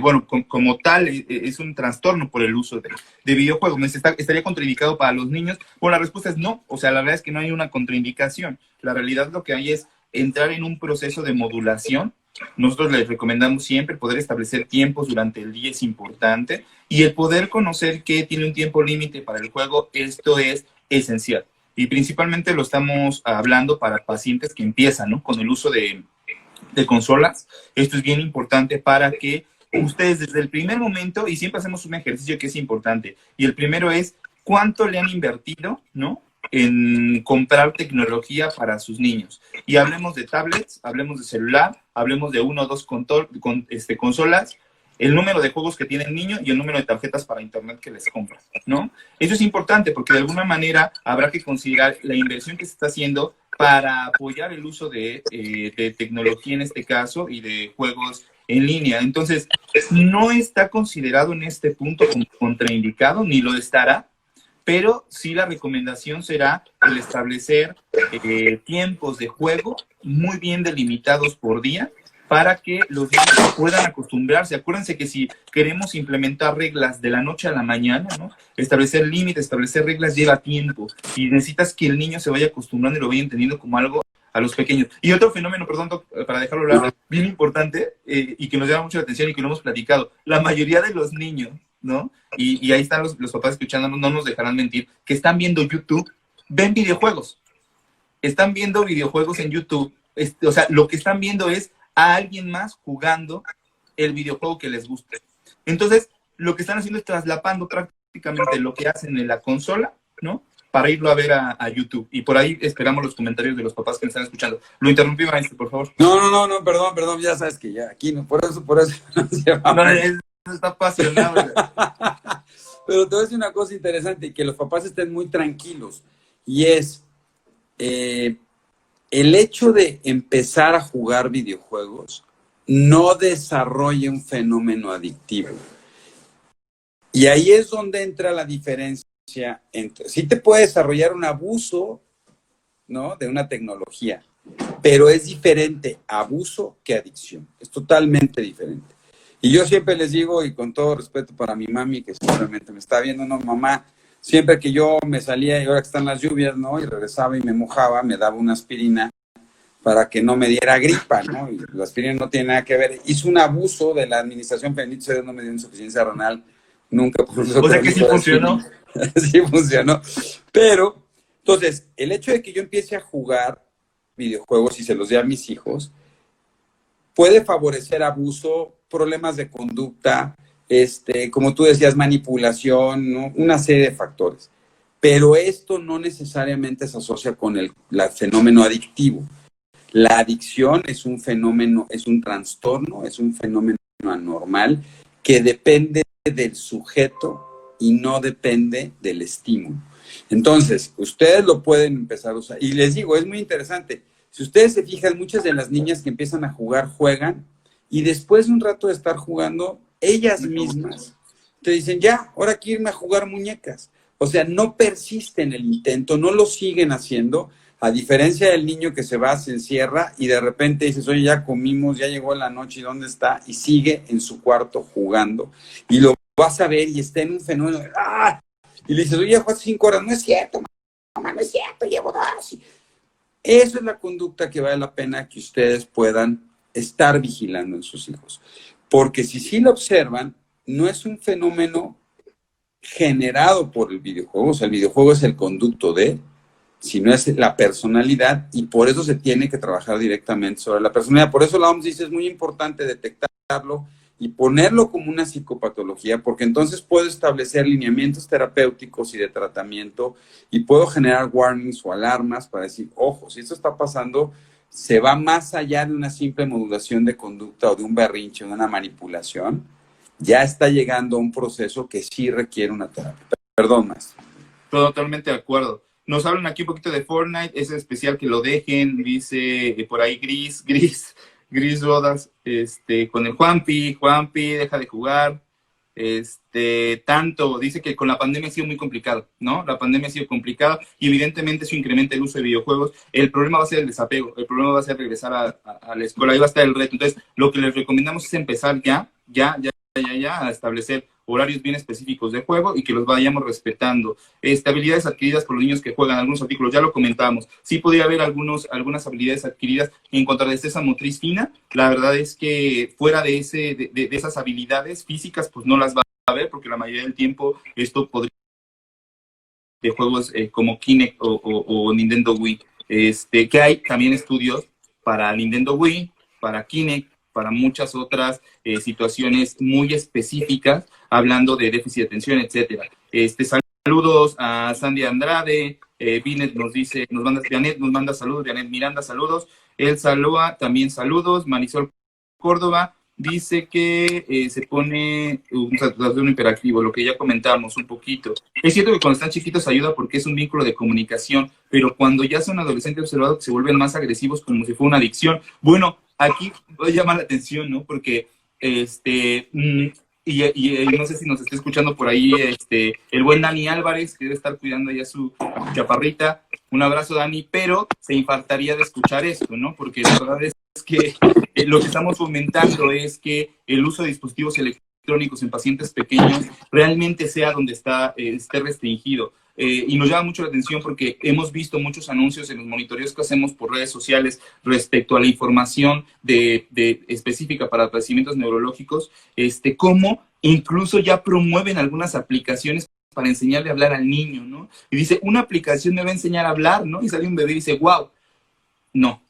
bueno, como tal, es un trastorno por el uso de videojuegos. ¿Estaría contraindicado para los niños? Bueno, la respuesta es no, o sea, la verdad es que no hay una contraindicación. La realidad lo que hay es entrar en un proceso de modulación. Nosotros les recomendamos siempre poder establecer tiempos durante el día, es importante, y el poder conocer que tiene un tiempo límite para el juego, esto es esencial. Y principalmente lo estamos hablando para pacientes que empiezan, ¿no? Con el uso de consolas. Esto es bien importante para que ustedes desde el primer momento, y siempre hacemos un ejercicio que es importante, y el primero es cuánto le han invertido, ¿no? En comprar tecnología para sus niños. Y hablemos de tablets, hablemos de celular, hablemos de 1 o 2 consolas, el número de juegos que tiene el niño y el número de tarjetas para internet que les compra, ¿no? Eso es importante porque de alguna manera habrá que considerar la inversión que se está haciendo para apoyar el uso de tecnología en este caso y de juegos en línea. Entonces, no está considerado en este punto como contraindicado, ni lo estará, pero sí la recomendación será el establecer tiempos de juego muy bien delimitados por día para que los niños puedan acostumbrarse. Acuérdense que si queremos implementar reglas de la noche a la mañana, ¿no? Establecer límites, establecer reglas lleva tiempo y necesitas que el niño se vaya acostumbrando y lo vaya entendiendo como algo a los pequeños. Y otro fenómeno, perdón, para dejarlo hablar, bien importante y que nos llama mucho la atención y que lo hemos platicado, la mayoría de los niños, ¿no? Y ahí están los papás escuchándonos, no nos dejarán mentir, que están viendo YouTube, ven videojuegos. Están viendo videojuegos en YouTube. O sea, lo que están viendo es a alguien más jugando el videojuego que les guste. Entonces, lo que están haciendo es traslapando prácticamente lo que hacen en la consola, ¿no? Para irlo a ver a YouTube. Y por ahí esperamos los comentarios de los papás que me están escuchando. Lo interrumpí, maestro, por favor. No, perdón, ya sabes que ya aquí no, por eso. No, está apasionado. Pero te voy a decir una cosa interesante, y que los papás estén muy tranquilos, y es el hecho de empezar a jugar videojuegos no desarrolla un fenómeno adictivo. Y ahí es donde entra la diferencia entre, sí te puede desarrollar un abuso, ¿no? De una tecnología, pero es diferente abuso que adicción. Es totalmente diferente. Y yo siempre les digo, y con todo respeto para mi mami, que seguramente me está viendo, no, mamá, siempre que yo me salía, y ahora que están las lluvias, ¿no? Y regresaba y me mojaba, me daba una aspirina para que no me diera gripa, ¿no? Y la aspirina no tiene nada que ver. Hizo un abuso de la administración, bendito sea Dios, no me dio insuficiencia renal, nunca. Por eso, o sea que sí funcionó. Sí funcionó. Pero, entonces, el hecho de que yo empiece a jugar videojuegos y se los dé a mis hijos, puede favorecer abuso, problemas de conducta, como tú decías, manipulación, ¿no? Una serie de factores. Pero esto no necesariamente se asocia con el fenómeno adictivo. La adicción es un fenómeno, es un trastorno, es un fenómeno anormal que depende del sujeto y no depende del estímulo. Entonces, ustedes lo pueden empezar a usar. Y les digo, es muy interesante. Si ustedes se fijan, muchas de las niñas que empiezan a jugar, juegan, y después de un rato de estar jugando, ellas mismas te dicen, ya, ahora quiero irme a jugar muñecas. O sea, no persisten el intento, no lo siguen haciendo, a diferencia del niño que se va, se encierra, y de repente dices, oye, ya comimos, ya llegó la noche, ¿y dónde está? Y sigue en su cuarto jugando, y lo vas a ver, y está en un fenómeno, ¡ah! Y le dices, oye, ya jugaste 5 horas, no es cierto, mamá, no es cierto, llevo 2. Eso es la conducta que vale la pena que ustedes puedan estar vigilando en sus hijos. Porque si sí lo observan, no es un fenómeno generado por el videojuego, o sea, el videojuego es el conducto de, sino es la personalidad, y por eso se tiene que trabajar directamente sobre la personalidad. Por eso la OMS dice, es muy importante detectarlo y ponerlo como una psicopatología, porque entonces puedo establecer lineamientos terapéuticos y de tratamiento, y puedo generar warnings o alarmas para decir, ojo, si esto está pasando, se va más allá de una simple modulación de conducta o de un berrinche o de una manipulación, ya está llegando a un proceso que sí requiere una terapia. Perdón, maestro. Totalmente de acuerdo. Nos hablan aquí un poquito de Fortnite, es especial que lo dejen, dice por ahí Gris Rodas, con el Juanpi, deja de jugar, tanto, dice que con la pandemia ha sido muy complicado, ¿no? La pandemia ha sido complicada y evidentemente eso incrementa el uso de videojuegos. El problema va a ser el desapego, el problema va a ser regresar a la escuela, ahí va a estar el reto. Entonces, lo que les recomendamos es empezar ya a establecer horarios bien específicos de juego y que los vayamos respetando. Habilidades adquiridas por los niños que juegan, algunos artículos, ya lo comentábamos. Sí podría haber algunas habilidades adquiridas en cuanto a destreza motriz fina. La verdad es que fuera de esas habilidades físicas, pues no las va a haber, porque la mayoría del tiempo esto podría de juegos como Kinect o Nintendo Wii. Que hay también estudios para Nintendo Wii, para Kinect, para muchas otras situaciones muy específicas, hablando de déficit de atención, etcétera. Saludos a Sandy Andrade, Binet Janet nos manda saludos, Janet Miranda, saludos, Elsa Loa, también saludos, Marisol Córdoba, dice que se pone un trastorno hiperactivo, lo que ya comentamos un poquito. Es cierto que cuando están chiquitos ayuda porque es un vínculo de comunicación, pero cuando ya son adolescentes observados que se vuelven más agresivos como si fuera una adicción. Bueno, aquí llama la atención, ¿no? Porque y no sé si nos está escuchando por ahí el buen Dani Álvarez, que debe estar cuidando ya su chaparrita. Un abrazo, Dani, pero se infartaría de escuchar esto, ¿no? Porque la verdad es que lo que estamos fomentando es que el uso de dispositivos electrónicos en pacientes pequeños realmente sea donde esté restringido. Y nos llama mucho la atención porque hemos visto muchos anuncios en los monitoreos que hacemos por redes sociales respecto a la información específica para padecimientos neurológicos, cómo incluso ya promueven algunas aplicaciones para enseñarle a hablar al niño, ¿no? Y dice, una aplicación me va a enseñar a hablar, ¿no? Y sale un bebé y dice, wow. No,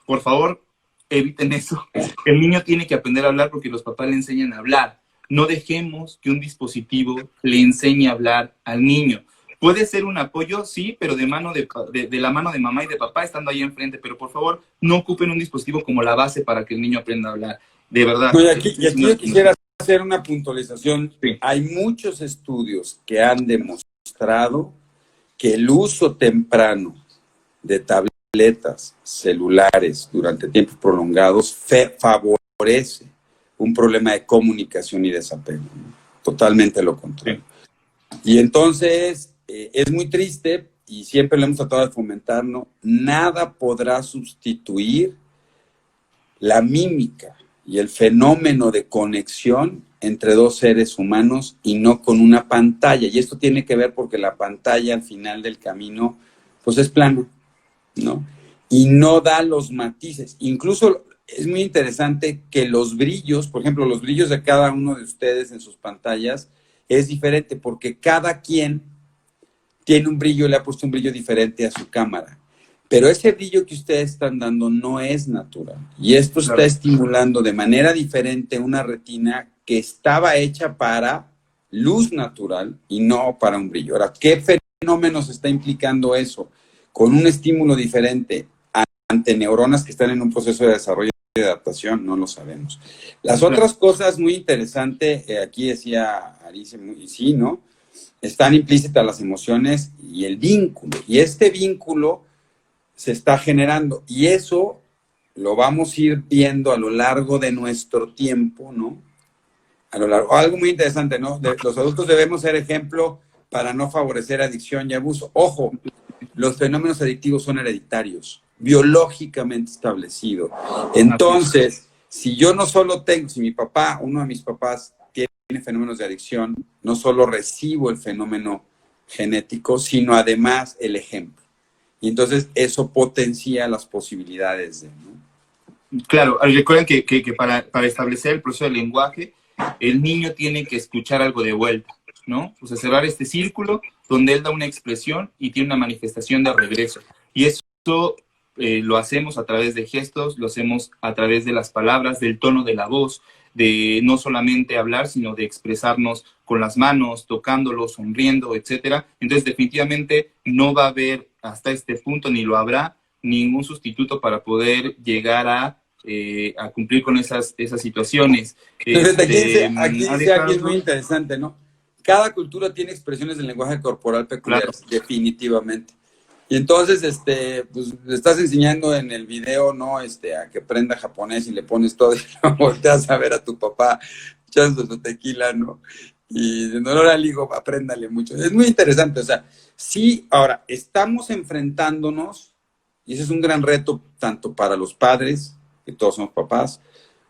por favor, eviten eso. El niño tiene que aprender a hablar porque los papás le enseñan a hablar. No dejemos que un dispositivo le enseñe a hablar al niño. Puede ser un apoyo, sí, pero de la mano de mamá y de papá estando ahí enfrente. Pero por favor, no ocupen un dispositivo como la base para que el niño aprenda a hablar. De verdad. No, y aquí yo quisiera hacer una puntualización. Sí. Hay muchos estudios que han demostrado que el uso temprano de tabletas, celulares durante tiempos prolongados favorece un problema de comunicación y desapego. Totalmente lo contrario. Sí. Y entonces es muy triste y siempre lo hemos tratado de fomentar, ¿no? Nada podrá sustituir la mímica y el fenómeno de conexión entre dos seres humanos y no con una pantalla. Y esto tiene que ver porque la pantalla al final del camino pues es plana, ¿no? Y no da los matices. Incluso es muy interesante que los brillos, por ejemplo, los brillos de cada uno de ustedes en sus pantallas es diferente porque cada quien tiene un brillo, le ha puesto un brillo diferente a su cámara. Pero ese brillo que ustedes están dando no es natural. Y esto está estimulando de manera diferente una retina que estaba hecha para luz natural y no para un brillo. Ahora, ¿qué fenómenos está implicando eso? Con un estímulo diferente ante neuronas que están en un proceso de desarrollo y de adaptación, no lo sabemos. Las otras cosas muy interesantes, aquí decía Alicia, y sí, ¿no? Están implícitas las emociones y el vínculo. Y este vínculo se está generando. Y eso lo vamos a ir viendo a lo largo de nuestro tiempo, ¿no? A lo largo. Algo muy interesante, ¿no? Los adultos debemos ser ejemplo para no favorecer adicción y abuso. Ojo, los fenómenos adictivos son hereditarios, biológicamente establecidos. Entonces, si yo no solo tengo, si mi papá, uno de mis papás tiene fenómenos de adicción, no solo recibo el fenómeno genético, sino además el ejemplo. Y entonces eso potencia las posibilidades de, ¿no? Claro, recuerden que para establecer el proceso del lenguaje, el niño tiene que escuchar algo de vuelta, ¿no? O sea, cerrar este círculo donde él da una expresión y tiene una manifestación de regreso. Y eso lo hacemos a través de gestos, lo hacemos a través de las palabras, del tono de la voz, de no solamente hablar, sino de expresarnos con las manos, tocándolo, sonriendo, etcétera. Entonces, definitivamente no va a haber hasta este punto, ni lo habrá, ningún sustituto para poder llegar a cumplir con esas situaciones. Entonces, aquí Ha dice algo dejado... muy interesante, ¿no? Cada cultura tiene expresiones del lenguaje corporal peculiares, Claro. definitivamente. Y entonces, pues le estás enseñando en el video, ¿no? A que aprenda japonés y le pones todo y lo volteas a ver a tu papá echando su tequila, ¿no? Y no le digo, apréndale mucho. Es muy interesante, o sea, sí, ahora, estamos enfrentándonos, y ese es un gran reto tanto para los padres, que todos somos papás,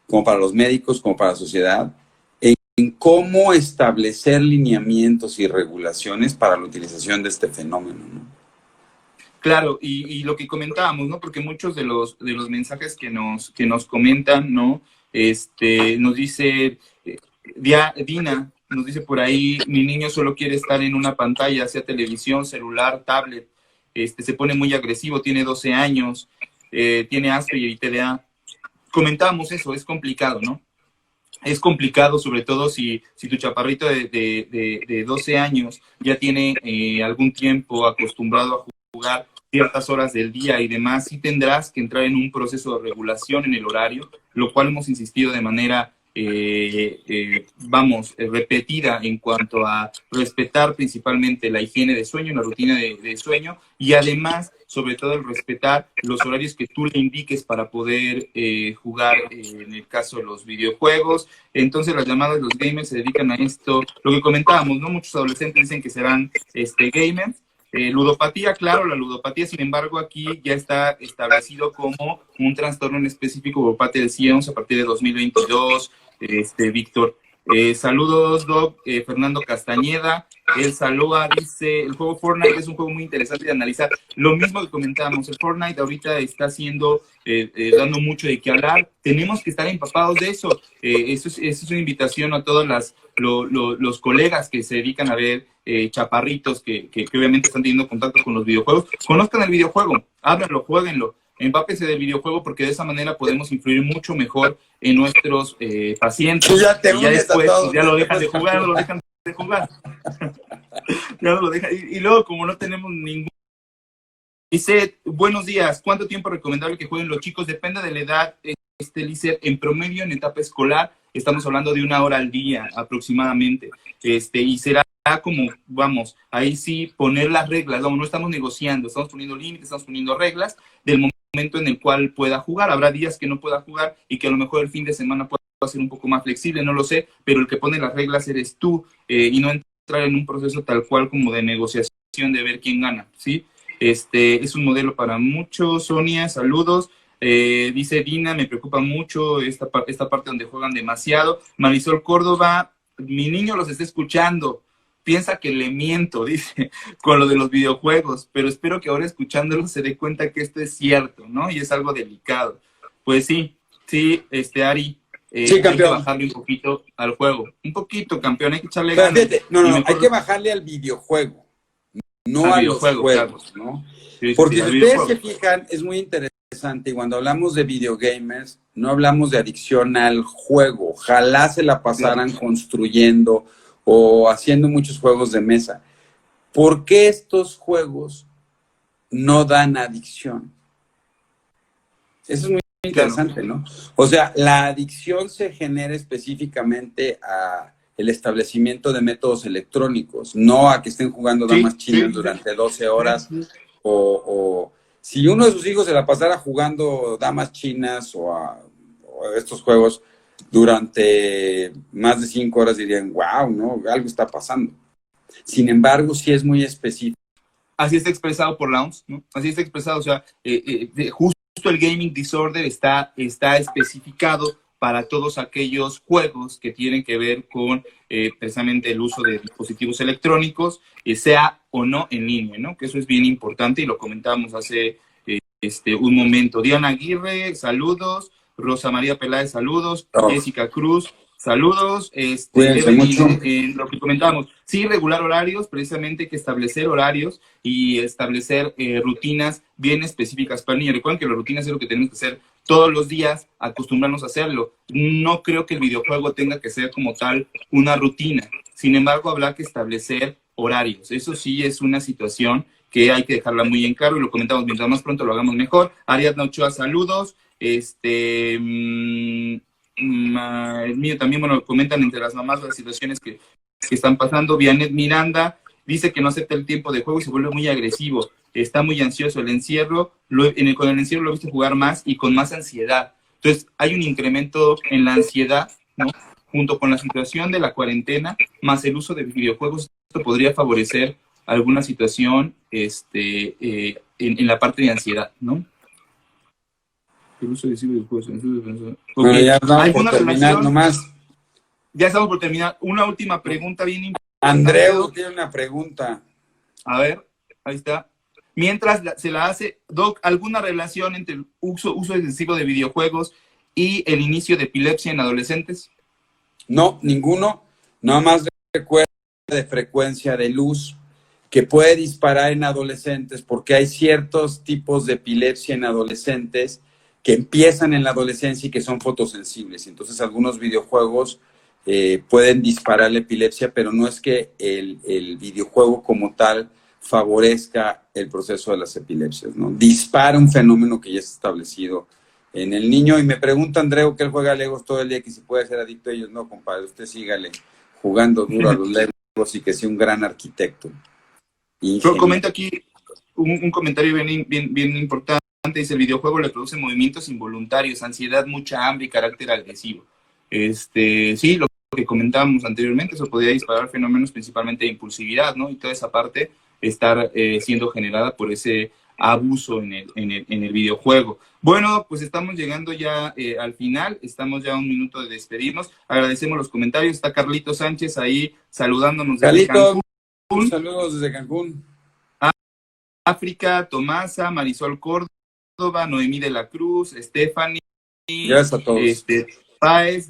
como para los médicos, como para la sociedad, en cómo establecer lineamientos y regulaciones para la utilización de este fenómeno, ¿no? Claro, y lo que comentábamos, ¿no? Porque muchos de los mensajes que nos comentan, ¿no? Nos dice, Dina, nos dice por ahí, mi niño solo quiere estar en una pantalla, sea televisión, celular, tablet, se pone muy agresivo, tiene 12 años, tiene Asperger y TDA. Comentábamos eso, es complicado, ¿no? Es complicado, sobre todo si tu chaparrito de 12 años ya tiene algún tiempo acostumbrado a jugar ciertas horas del día y demás, sí tendrás que entrar en un proceso de regulación en el horario, lo cual hemos insistido de manera, repetida en cuanto a respetar principalmente la higiene de sueño, la rutina de sueño, y además, sobre todo, el respetar los horarios que tú le indiques para poder jugar, en el caso de los videojuegos. Entonces, las llamadas de los gamers se dedican a esto. Lo que comentábamos, ¿no? Muchos adolescentes dicen que serán gamers. Ludopatía, claro, la ludopatía, sin embargo, aquí ya está establecido como un trastorno en específico por parte del CIEMS a partir de 2022. Víctor, saludos, Doc. Fernando Castañeda, él saluda, dice, el juego Fortnite es un juego muy interesante de analizar. Lo mismo que comentábamos, el Fortnite ahorita está haciendo, dando mucho de qué hablar. Tenemos que estar empapados de eso. Eso es una invitación a todos los colegas que se dedican a ver chaparritos que obviamente están teniendo contacto con los videojuegos. Conozcan el videojuego, ábranlo, jueguenlo, empápese del videojuego, porque de esa manera podemos influir mucho mejor en nuestros pacientes. Y ya después pues, ya lo dejan de jugar, lo dejan de jugar. Ya lo dejan. Y luego, como no tenemos ningún... Dice, buenos días, ¿cuánto tiempo es recomendable que jueguen los chicos? Depende de la edad, Licer, en promedio en etapa escolar estamos hablando de 1 hora al día aproximadamente, y será como, vamos, ahí sí poner las reglas, no estamos negociando, estamos poniendo límites, estamos poniendo reglas del momento en el cual pueda jugar. Habrá días que no pueda jugar y que a lo mejor el fin de semana pueda ser un poco más flexible, no lo sé, pero el que pone las reglas eres tú, y no entrar en un proceso tal cual como de negociación de ver quién gana, ¿sí? Es un modelo para muchos. Sonia, saludos. Dice Dina, me preocupa mucho esta parte donde juegan demasiado. Marisol Córdoba, mi niño los está escuchando, piensa que le miento, dice, con lo de los videojuegos, pero espero que ahora escuchándolo se dé cuenta que esto es cierto, ¿no? Y es algo delicado. Pues sí, Ari, sí, hay que campeón, bajarle un poquito al juego. Un poquito, campeón, hay que echarle pero ganas. fíjate, no, hay que bajarle al videojuego, no a los juegos, claro, ¿no? Sí, porque si ustedes se fijan, es muy interesante, y cuando hablamos de videogamers, no hablamos de adicción al juego. Ojalá se la pasaran construyendo o haciendo muchos juegos de mesa. ¿Por qué estos juegos no dan adicción? Eso es muy interesante, ¿no? O sea, la adicción se genera específicamente a el establecimiento de métodos electrónicos, no a que estén jugando damas chinas durante 12 horas, o si uno de sus hijos se la pasara jugando damas chinas o a estos juegos durante más de 5 horas, dirían, wow, ¿no? Algo está pasando. Sin embargo, sí es muy específico. Así está expresado por la OMS, ¿no? Así está expresado, o sea, justo el gaming disorder está especificado para todos aquellos juegos que tienen que ver con precisamente el uso de dispositivos electrónicos, sea o no en línea, ¿no? Que eso es bien importante y lo comentábamos hace un momento. Diana Aguirre, saludos. Rosa María Peláez, saludos. Jessica Cruz, saludos. Cuídense mucho. Lo que comentábamos, sí, regular horarios, precisamente hay que establecer horarios y establecer rutinas bien específicas para el niño. Recuerden que la rutina es lo que tenemos que hacer todos los días, acostumbrarnos a hacerlo. No creo que el videojuego tenga que ser como tal una rutina. Sin embargo, habrá que establecer horarios. Eso sí es una situación que hay que dejarla muy en claro y lo comentamos, mientras más pronto lo hagamos mejor. Ariadna Ochoa, saludos. El mío también, bueno, comentan entre las mamás las situaciones que están pasando. Vianet Miranda dice que no acepta el tiempo de juego y se vuelve muy agresivo. Está muy ansioso. El encierro, con el encierro lo he visto jugar más y con más ansiedad. Entonces, hay un incremento en la ansiedad, ¿no? Junto con la situación de la cuarentena, más el uso de videojuegos, esto podría favorecer alguna situación en la parte de ansiedad, ¿no? El uso de videojuegos. Bueno, ya estamos por terminar nomás. Ya estamos por terminar. Una última pregunta bien importante. Andreu tiene una pregunta. A ver, ahí está. Mientras se la hace, Doc, ¿alguna relación entre el uso excesivo de videojuegos y el inicio de epilepsia en adolescentes? No, ninguno. Nada más recuerda de frecuencia de luz que puede disparar en adolescentes porque hay ciertos tipos de epilepsia en adolescentes que empiezan en la adolescencia y que son fotosensibles. Entonces, algunos videojuegos pueden disparar la epilepsia, pero no es que el videojuego como tal favorezca el proceso de las epilepsias, ¿no? Dispara un fenómeno que ya está establecido en el niño. Y me pregunta Andreu que él juega Legos todo el día, que si puede ser adicto a ellos. No, compadre, usted sígale jugando duro a los Legos y que sea un gran arquitecto. Yo comento aquí un comentario bien importante. Dice, el videojuego le produce movimientos involuntarios, ansiedad, mucha hambre y carácter agresivo. Sí, lo que comentábamos anteriormente, eso podría disparar fenómenos principalmente de impulsividad, ¿no? Y toda esa parte estar siendo generada por ese abuso en el videojuego. Bueno, pues estamos llegando ya al final, estamos ya a un minuto de despedirnos. Agradecemos los comentarios. Está Carlito Sánchez ahí saludándonos desde Cancún. Saludos desde Cancún. África, Tomasa, Marisol Córdoba, Noemí de la Cruz, Stephanie, gracias a todos. Páez,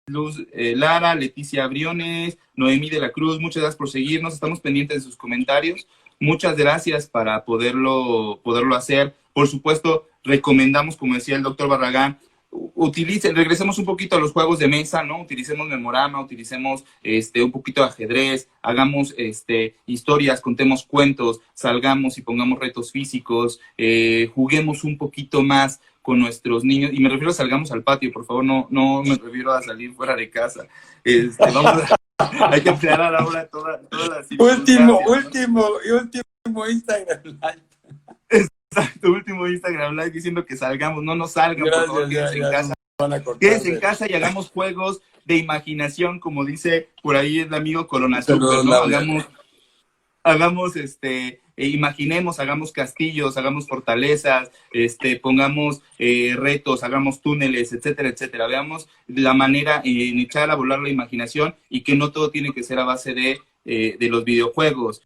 Luz, Lara, Leticia Briones, Noemí de la Cruz, muchas gracias por seguirnos, estamos pendientes de sus comentarios, muchas gracias para poderlo hacer. Por supuesto, recomendamos, como decía el doctor Barragán, regresemos un poquito a los juegos de mesa, ¿no? Utilicemos Memorama, utilicemos un poquito de ajedrez, hagamos historias, contemos cuentos, salgamos y pongamos retos físicos, juguemos un poquito más con nuestros niños, y me refiero a salgamos al patio, por favor, no me refiero a salir fuera de casa. Hay que aclarar ahora todas las último Instagram Live. Exacto, último Instagram Live diciendo que salgamos, no nos salgan, por favor, quédense en casa. Quédense en casa y hagamos juegos de imaginación, como dice por ahí el amigo Corona Super, ¿no? Hagamos imaginemos, hagamos castillos, hagamos fortalezas, pongamos retos, hagamos túneles, etcétera, etcétera. Veamos la manera en echar a volar la imaginación y que no todo tiene que ser a base de los videojuegos.